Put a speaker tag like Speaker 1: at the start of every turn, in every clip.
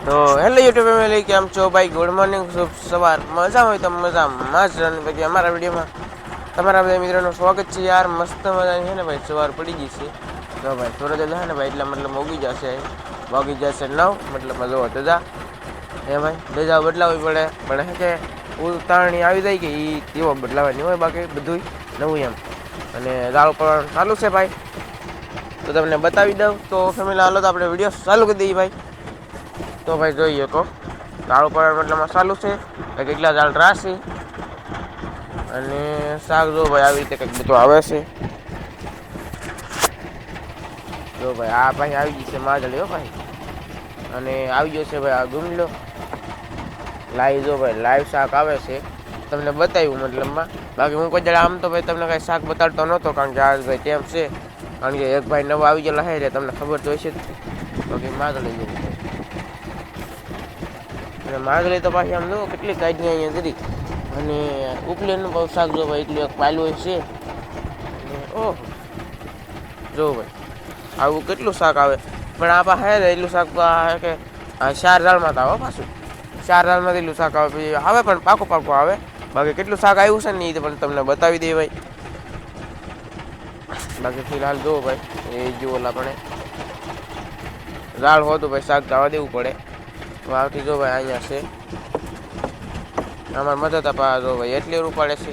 Speaker 1: તો hello YouTube family, કેમ છો ભાઈ? ગુડ મોર્નિંગ, શુભ સવાર. મજા હોય તો મજામાં જ રહે. પછી અમારા વિડીયોમાં તમારા બધા મિત્રોનું સ્વાગત છે. યાર મસ્ત મજાની છે ને ભાઈ, સવાર પડી ગઈ છે. તો ભાઈ સૂરજ છે ને ભાઈ, એટલા મતલબ ઉગી જશે 9 મતલબ જોવો તો જા એ ભાઈ દજા બદલાવવી પડે, પણ કે ઉતારણી આવી જાય કે એ તેવો બદલાવાની હોય, બાકી બધું નવું એમ. અને દાળ પણ ચાલુ છે ભાઈ, તો તમને બતાવી દઉં. તો ફેમિલી હાલો તો આપણે વિડીયો ચાલુ કરી દઈએ ભાઈ. તો ભાઈ જોઈએ તો દાળ પર મતલબ મસાલું છે, કેટલા દાળ રાશી અને શાક જો ભાઈ આવી રીતે કંઈક બધું આવે છે. જો ભાઈ આ ભાઈ આવી જશે માજળી હો ભાઈ, અને આવી ગયો છે ભાઈ આ ગુમલો લાઈવ. જો ભાઈ લાઈવ શાક આવે છે, તમને બતાવ્યું મતલબમાં. બાકી હું કોઈ જરા આમ તો ભાઈ તમને કાંઈ શાક બતાડતો નહોતો, કારણ કે આજ ભાઈ ટેમ છે. કારણ કે એક ભાઈ નવા આવી ગયેલા છે એટલે તમને ખબર તો હશે જ. બાકી માજળી જેવું છે, અને માગલી તો પાછી આમ જો કેટલી કાઢી અહીંયા કરી. અને ઉપલેનું બહુ શાક જો ભાઈ એટલું એક પાયલું છે. ઓહો જો ભાઈ આવું કેટલું શાક આવે, પણ આ પાસે ને એટલું શાક કે 4 દાળમાં તો આવે પાછું. 4 દાળમાં એટલું શાક આવે, પછી આવે પણ પાકું આવે. બાકી કેટલું શાક આવ્યું છે ને એ પણ તમને બતાવી દે ભાઈ. બાકી ફિલહાલ જો ભાઈ એ જો ઓલા પણ દાળ હોતું ભાઈ શાક જવા દેવું પડે. તો આવતી જો ભાઈ અહીંયા છે અમારા મદદ આપા. જો ભાઈ એટલી રૂપાડે છે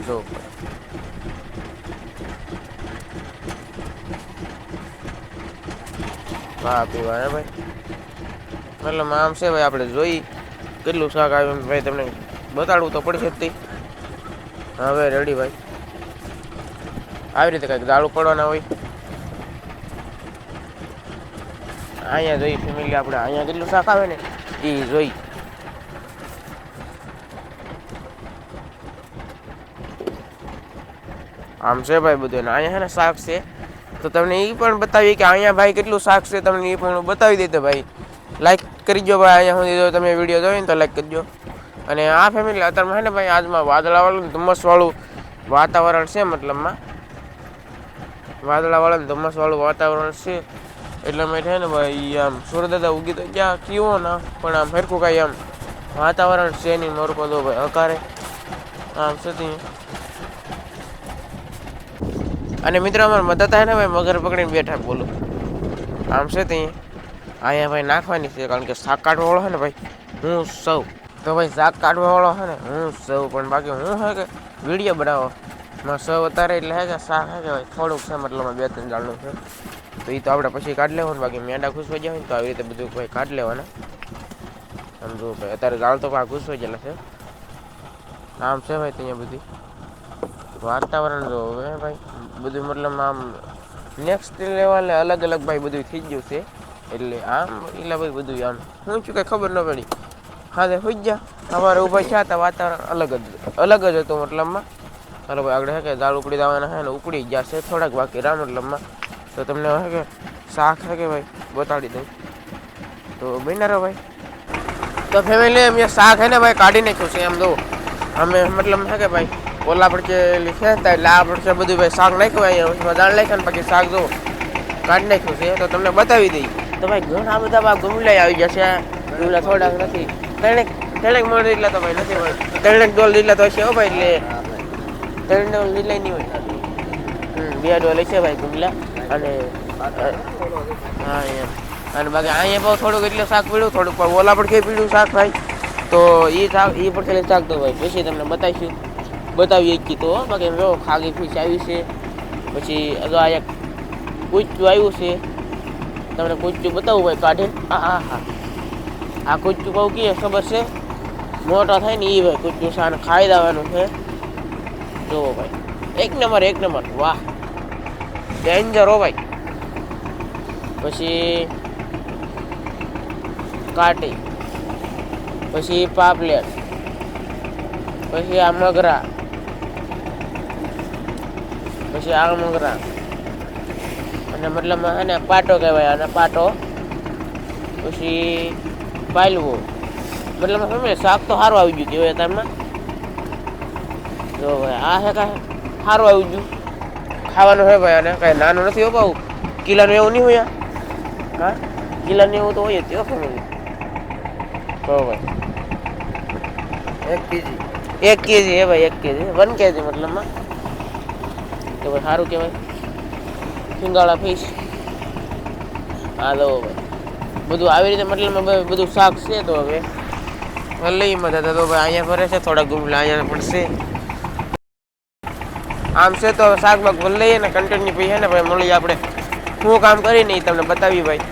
Speaker 1: જો વાહ પીવા હે ભાઈ. મતલબ આમ છે ભાઈ, આપણે જોઈ કેટલું શાક આવ્યું ભાઈ, તમને બતાડવું તો પડશે જ. હવે રેડી ભાઈ, આવી રીતે કંઈક દાળ પડવાના હોય. અહીંયા જોઈ ફેમિલી, આપણે અહીંયા કેટલું શાક આવે ને એ જોઈ. આમ છે ભાઈ બધું, ને અહીંયા છે ને શાક છે, તો તમને એ પણ બતાવીએ કે અહીંયા ભાઈ કેટલું શાક છે, તમને એ પણ બતાવી દેતો ભાઈ. લાઈક કરી દો ભાઈ, અહીંયા સુધી જો તમે વિડીયો જોયો ને તો લાઈક કરી દો. અને આ ફેમિલી અત્યારમાં છે ને ભાઈ, આજમાં વાદળાવાળું ધુમ્મસવાળું વાતાવરણ છે. મતલબમાં વાદળાવાળું ધુમ્મસવાળું વાતાવરણ છે, એટલે મેં છે ને ભાઈ આમ સૂર્યદાદા ઉગી તો ક્યાં કીવો ના, પણ આમ ફરખું કાંઈ આમ વાતાવરણ છે નહીં. મોરકો દો ભાઈ હકારે આમ છે. અને મિત્રો અમારે મદદ થાય ને ભાઈ, મગર પકડીને બેઠા બોલો આમ છે. અહીંયા ભાઈ નાખવાની છે, કારણ કે શાક કાઢવાવાળો છે ને ભાઈ હું સૌ. તો ભાઈ શાક કાઢવાવાળો છે ને હું સૌ, પણ બાકી હું હે કે વિડીયો બનાવો માં સૌ અત્યારે એટલે હે કે શાક હે કે ભાઈ થોડુંક છે, મતલબ 2-3 દાળનું છે. તો એ તો આપણે પછી કાઢી લેવાનું. બાકી મેંડા ઘૂસવાઈ જાય ને તો આવી રીતે બધું ભાઈ કાઢી લેવાના. આમ જો ભાઈ અત્યારે દાળ તો ભાઈ ઘૂસવાઈ ગયેલા છે. આમ છે ભાઈ ત્યાં બધી વાતાવરણ જો હવે ભાઈ બધું મતલબ આમ નેક્સ્ટ લેવલે અલગ અલગ ભાઈ બધું થઈ ગયું છે. એટલે આમ એટલે ભાઈ બધું આમ શું છું કંઈ ખબર ન પડી. હા તે હોઈ ગયા અમારે ઊભા થયા હતા, વાતાવરણ અલગ જ હતું મતલબમાં. ચાલો ભાઈ આગળ હે કે દાળ ઉપડી દેવાના છે ને ઉપડી ગયા છે, થોડાક બાકી રહ્યા મતલબમાં. તો તમને હે કે શાક હે કે ભાઈ બતાડી દઉં, તો બન્યા રહો ભાઈ. તો ફેમિલી અમે શાક હે ને ભાઈ કાઢી નાખ્યું છે. એમ દો અમે મતલબ હે કે ભાઈ ઓલા પડકે લીધા એટલે આ પડકે બધું ભાઈ શાક નાખ્યું અહીંયા દાળ નાખ્યા ને બાકી શાક જો કાઢી નાખ્યું છે. તો તમને બતાવી દઈ. તો ભાઈ ઘણા બધા ગુમલા આવી જશે. ગુમલા થોડાક નથી, ત્રણેક મણ એટલા તો ભાઈ નથી હોય, 3 ડોલ એટલા તો હશે હો ભાઈ. એટલે 3 ડોલ લીલા નહીં હોય, 2 ડોલ છે ભાઈ ગુમલા. અને હા એમ, અને બાકી અહીંયા બહુ થોડુંક એટલે શાક પીડ્યું, થોડુંક પણ ઓલા પણ કંઈ પીડ્યું શાક ભાઈ. તો એ શાક એ પણ શાક તો ભાઈ પછી તમને બતાવીએ જ તો. બાકી જો ખાગી ફીસ આવી છે, પછી આ એક કૂચું આવ્યું છે. તમને કૂચું બતાવું ભાઈ કાઢીને. આ કૂચું કહું કે ખબર છે મોટા થાય ને એ ભાઈ કૂચું સાને ખાઈ દેવાનું છે. જુઓ ભાઈ એક નંબર વાહ ડેન્જર હો ભાઈ. પછી કાટી, પછી પાપલેટ, પછી આ મગરા, પછી આ મગરા, અને મતલબ આને પાટો કહેવાય, આને પાટો. પછી પાયલવો, મતલબ સમજે શાક તો સારું આવી ગયું કહેવાય તારમાં. જો ભાઈ આ છે કાંઈ સારું આવી ગયું, ખાવાનું છે ભાઈ. અને કાંઈ નાનું નથી હો ભાવ, કિલાનું એવું નહીં હોય. હા કિલો ને એવું તો હોય જ તે ફેમિલી. તો ભાઈ
Speaker 2: 1 kg
Speaker 1: 1 kg હે ભાઈ, 1 kg 1 kg મતલબમાં તો ભાઈ સારું કહેવાય. સિંગાળા ફિશ હાલો ભાઈ બધું આવી રીતે મતલબમાં બધું શાક છે. તો હવે લઈમાં હતા તો ભાઈ અહીંયા ફરે છે થોડા ગુમલા અહીંયા પણ છે આમ છે. તો શાક બાગ લઈએ ને કન્ટેન્ટની પૈસા ને ભાઈ મળીએ આપણે શું કામ કરીને એ તમને બતાવી ભાઈ.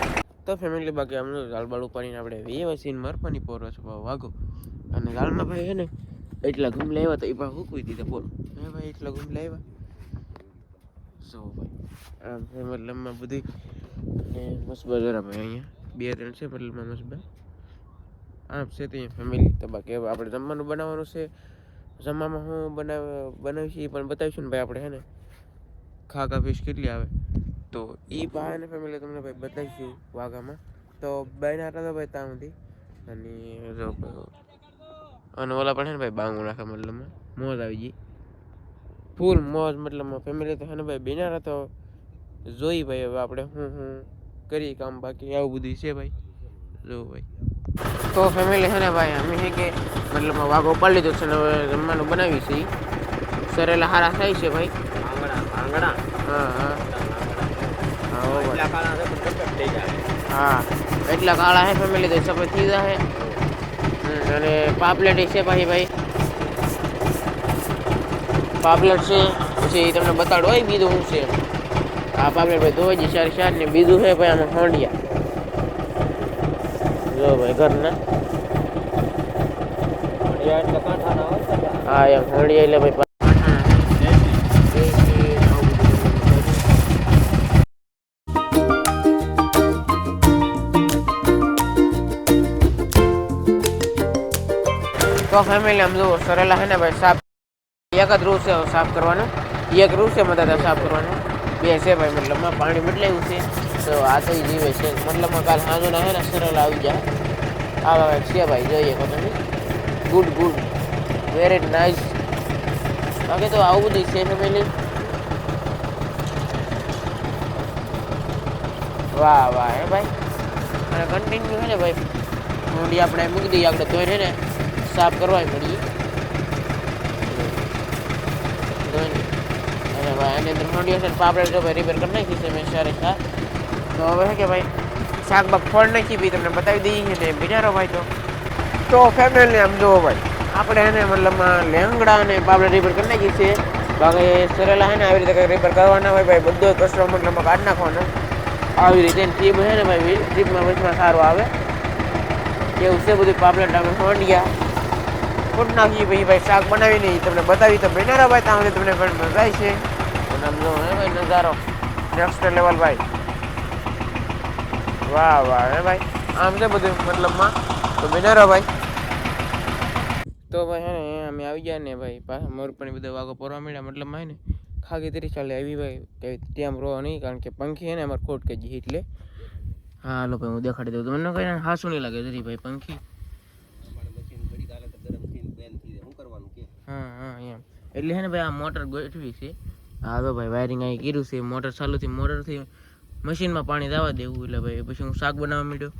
Speaker 1: તો ફેમિલી બાકી આમનું દાળ ઉપાડીને આપણે સીન મરફાની પોરો છે વાગો અને દાળમાં ભાઈ હે ને એટલા ગુમ લાવ્યા તો એ ભાઈ હુકવી દીધા બોલો હે ભાઈ એટલા ગુમ લાવ્યા. સો ભાઈ આમ છે મતલબમાં બધી અને મસબા જરા ભાઈ અહીંયા 2-3 છે મતલબમાં મસબા આમ છે તે ફેમિલી. તો બાકી હવે આપણે જમવાનું બનાવવાનું છે. જમવામાં હું બનાવીશ એ પણ બતાવીશું ને ભાઈ આપણે હે ને ખાગા ફીશ કેટલી આવે તો એ ભાઈ ને ફેમિલી તમને ભાઈ બતાવીશું વાઘામાં. તો બહેના હતા ભાઈ ત્યાં સુધી અને ઓલા પણ હે ને ભાઈ બાંગુ નાખે મતલબમાં મોજ આવી ગઈ ફૂલ મોજ મતલબમાં ફેમિલી. તો હે ને ભાઈ બેનારા તો જોઈ ભાઈ હવે આપણે હું કરી કામ બાકી આવું બધું છે ભાઈ જો ભાઈ. તો ફેમિલી છે ને ભાઈ અમે છે કે મતલબમાં વાઘો ઉપાડી લીધો છે ને હવે જમવાનું બનાવી છે સરેલા હારા થાય છે ભાઈ.
Speaker 2: આંગણા
Speaker 1: હા હા
Speaker 2: હા
Speaker 1: એટલા કાળા હે ફેમિલી તો સફેદ થઈ જાય અને પાપલેટ છે ભાઈ પાપલેટ છે પછી તમને બતાડો હોય બીજું શું છે. આ પાપલેટ ભાઈ ધોઈ છે શાર ને બીજું છે ભાઈ આમાં હોંડિયા જો ભાઈ ઘરના હા એમ હોંડિયા એટલે ભાઈ તો ફેમિલી આમ જુઓ સરેલા હે ને ભાઈ સાફ એક જ રૂ છે સાફ કરવાનું એક રૂ છે મદદ સાફ કરવાનું 2 છે ભાઈ મતલબમાં પાણી બદલાયું છે તો આ તો જીવે છે મતલબમાં કાલ સાંજના હે ને સરેલા આવી જાય આવા છે ભાઈ જોઈએ તો તમે ગુડ વેરી નાઇસ. બાકી તો આવું બધું છે ફેમિલી. વાહ હે ભાઈ અને કન્ટિન્યુ હે ને ભાઈ મોડી આપણે મૂકી દઈએ આપણે તો ને સાફ કરવા મળીએ અને ભાઈ આની અંદર મોડી હશે આપણે જો ભાઈ રિપેર કરી નાખી છે મેં સારી તો હવે છે કે ભાઈ શાક બાગ ફળ નાખી બી તમને બતાવી દઈએ છીએ ને બિનારો ભાઈ. તો ફેમિલી આમ જુઓ ભાઈ આપણે એને મતલબમાં લેંગડા અને પાપડે રિપેર કરી નાખી છે. બાકી સરેલા હે ને આવી રીતે કંઈ રિપેર કરવાના હોય ભાઈ બધો કચરો મતલબમાં કાઢી નાખવાનો આવી રીતે ટ્રીપ છે ને ભાઈ ટ્રીપમાં વચમાં સારું આવે એવું છે બધું. પાપલેટ અમે હોંડિયા ફૂટ નાખીએ ભાઈ શાક બનાવી નહીં તમને બતાવી તો બેનારા ભાઈ ત્યાં તમને પણ મજા આવી છે અને આમ જો હે ભાઈ નજારો નેક્સ્ટ લેવલ ભાઈ. વાહ હે ભાઈ આમ છે બધું મતલબમાં તો બેનારા ભાઈ. તો ભાઈ હે ને અમે આવી ગયા ને ભાઈ પાછા મોર પણ બધા વાગો પરવા મળ્યા મતલબમાં હે ને ખાગી તરી ચાલે આવી ભાઈ કઈ ત્યાં રહો નહીં કારણ કે પંખી હે ને અમારે ખોટ કે જી એટલે હા હાલો ભાઈ હું દેખાડી દઉં તમને કઈ હાસું નહીં લાગે જરી ભાઈ પંખી હા એમ એટલે હે ને ભાઈ આ મોટર ગોઠવી છે. હા તો ભાઈ વાયરિંગ અહીં કર્યું છે મોટર ચાલુથી મોટરથી મશીનમાં પાણી દાવા દેવું એટલે ભાઈ પછી હું શાક બનાવવા માંડ્યો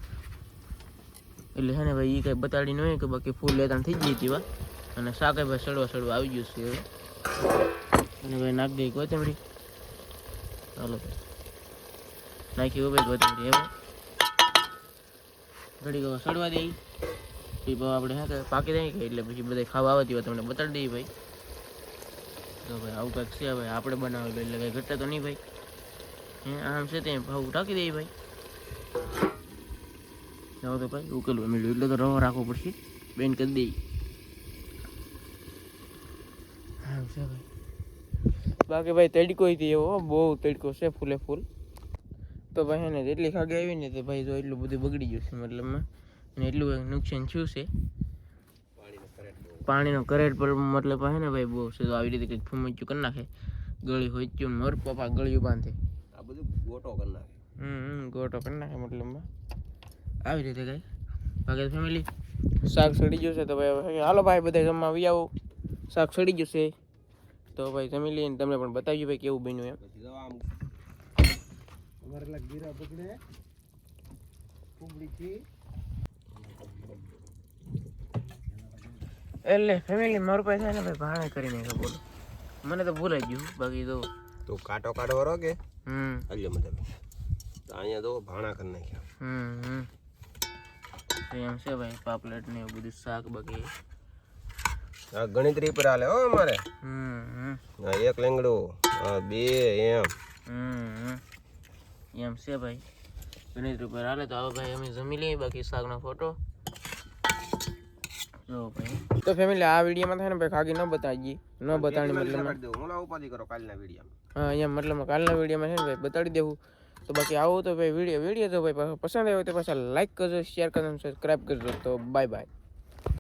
Speaker 1: એટલે હે ને ભાઈ એ કંઈ બતાડી ન હોય કે બાકી ફૂલ લેતા થઈ ગઈ હતી અને શાક ભાઈ સડવા આવી ગયું છે હવે અને ભાઈ નાખી દઈ કોથમરી ચાલો ભાઈ નાખી ભાઈ કોથમરી હવે ઘડી સડવા દઈ એ આપણે હા કે પાકી દઈએ કે એટલે પછી બધા ખાવા આવતી હોય તમને બતાડી દઈએ ભાઈ. તો ભાઈ આવું કંઈક છે ભાઈ આપણે બનાવેલું એટલે કંઈ ઘટે તો નહીં ભાઈ આમ છે ત્યાં ભાવ ટાંકી દઈએ ભાઈ. જાઓ તો ભાઈ ઉકેલવા મળ્યું એટલે તો રવો રાખવો પડશે બેન કરી દઈએ આમ છે ભાઈ. બાકી ભાઈ તડકો હતી એવો બહુ તડકો છે ફૂલે ફૂલ. તો ભાઈ હે ને જેટલી ખાગી આવી ને તો ભાઈ જો એટલું બધું બગડી ગયું છે મતલબમાં અને એટલું નુકસાન થયું છે પાણીનો કરેટ પર મતલબ હે ને ભાઈ બહુ છે તો આવી રીતે કંઈક ફૂમચ્યું કરી નાખે ગળી હોય ચું મર પપ્પા ગળિયું બાંધે
Speaker 2: આ બધું ગોટો કરી નાખે
Speaker 1: ગોટો કરી નાખે મતલબમાં આવી રીતે કંઈ. બાકી ફેમિલી શાક સડી ગયું છે તો ભાઈ હાલો ભાઈ બધા જમવા આવી આવો શાક સડી ગયું છે તો ભાઈ જમી લઈને તમને પણ બતાવ્યું ભાઈ કેવું બન્યું એમ. એટલે ફેમિલી મારું પાસે થાય ને ભાઈ ભાણે કરીને બોલો મને તો ભૂલાઈ ગયું બાકી તો
Speaker 2: તો કાટો કાઢવાનો કે
Speaker 1: હમ
Speaker 2: અલ્યો મતલબ તો અહીંયા તો ભાણા કરી નાખ્યા
Speaker 1: હમ એમ છે ભાઈ પાપલેટ ને એવું બધું શાક બાકી
Speaker 2: આ ગણતરી પર હાલે હો અમારે આ એક લેંગડું આ બે એમ
Speaker 1: એમ છે ભાઈ ગણતરી પર હાલે તો આવો ભાઈ અમે જમી લઈએ બાકી શાકનો ફોટો જો ભાઈ તો ફેમિલી આ વિડીયોમાં થાય ને ભાઈ ખાગી ન બતાવી ન બતાવણી મતલબ
Speaker 2: હું ઉપાધિ કરો કાલના વિડીયોમાં
Speaker 1: હા અહીંયા મતલબ કાલના વિડીયોમાં છે ને ભાઈ બતાડી દેવું તો બાકી આવું તો ભાઈ વિડીયો તો ભાઈ પસંદ આવ્યો તો પાછા લાઈક કરજો શેર કરજો સબસ્ક્રાઈબ કરજો તો બાય બાય